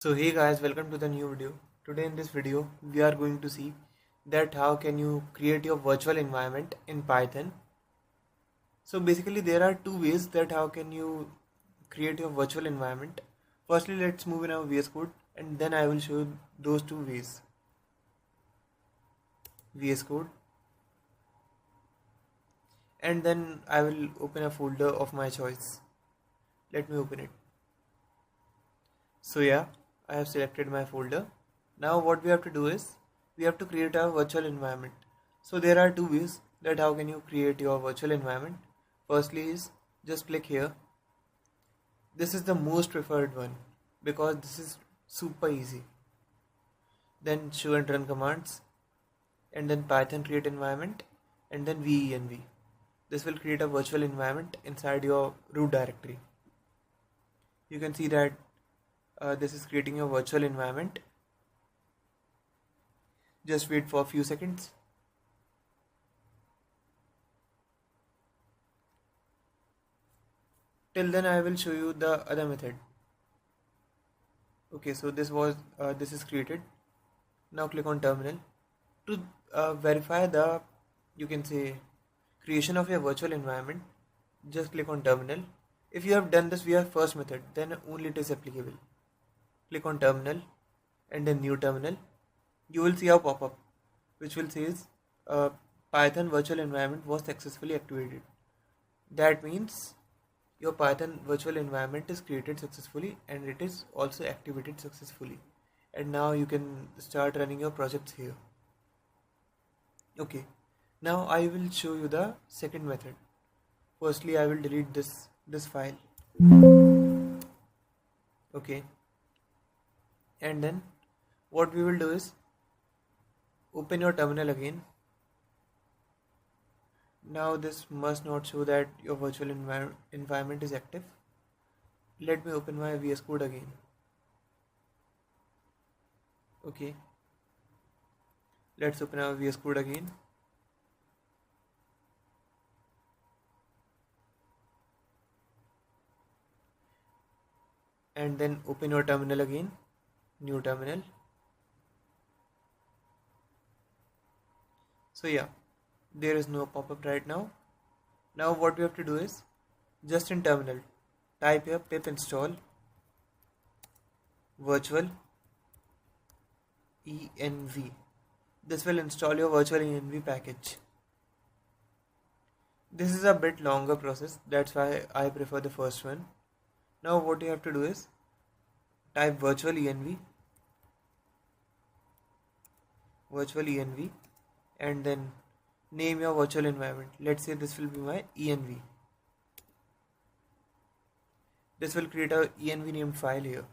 So hey guys, welcome to the new video. Today in this video we are going to see that how can you create your virtual environment in Python. So basically there are two ways that how can you create your virtual environment. Firstly, let's move in our VS Code and then I will show you those two ways. VS Code, and then I will open a folder of my choice. Let me open it. So yeah, I have selected my folder. Now what we have to do is we have to create a virtual environment. So there are two ways that how can you create your virtual environment. Firstly is just click here. This is the most preferred one because this is super easy. Then show and run commands, and then Python create environment, and then venv. This will create a virtual environment inside your root directory. You can see that this is creating a virtual environment. Just wait for a few seconds. Till then I will show you the other method. Okay, so this is created. Now click on terminal. To verify the, you can say, creation of your virtual environment, just click on terminal. If you have done this via first method, then only it is applicable. Click on terminal and then new terminal. You will see a pop-up which will say Python virtual environment was successfully activated. That means your Python virtual environment is created successfully and it is also activated successfully. And now you can start running your projects here. Okay, now I will show you the second method. Firstly, I will delete this file. Okay, and then what we will do is open your terminal again. Now this must not show that your virtual environment is active. Let me open my VS Code again. Okay, let's open our VS Code again. And then open your terminal again, new terminal. So yeah, there is no pop-up right now. Now what we have to do is just in terminal type here pip install virtual env. This will install your virtual env package. This is a bit longer process, that's why I prefer the first one. Now what you have to do is type virtual env and then name your virtual environment. Let's say this will be my env. This will create a env named file here.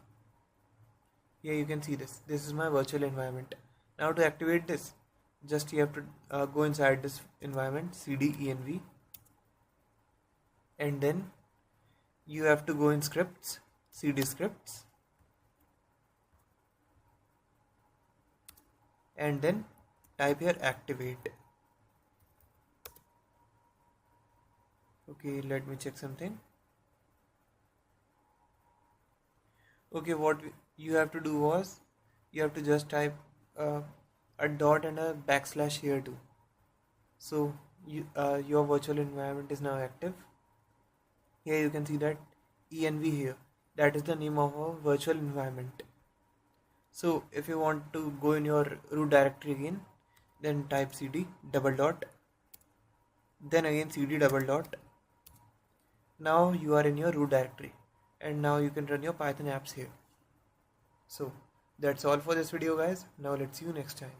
Here you can see this is my virtual environment. Now to activate this, just you have to go inside this environment, cd env, and then you have to go in scripts, cd scripts, and then type here activate. Okay, let me check something. Okay, what you have to do was you have to just type a dot and a backslash here too. So your virtual environment is now active. Here you can see that env here, that is the name of our virtual environment. So if you want to go in your root directory again, then type cd double dot, then again cd double dot. Now you are in your root directory and now you can run your Python apps here. So that's all for this video guys. Now let's see you next time.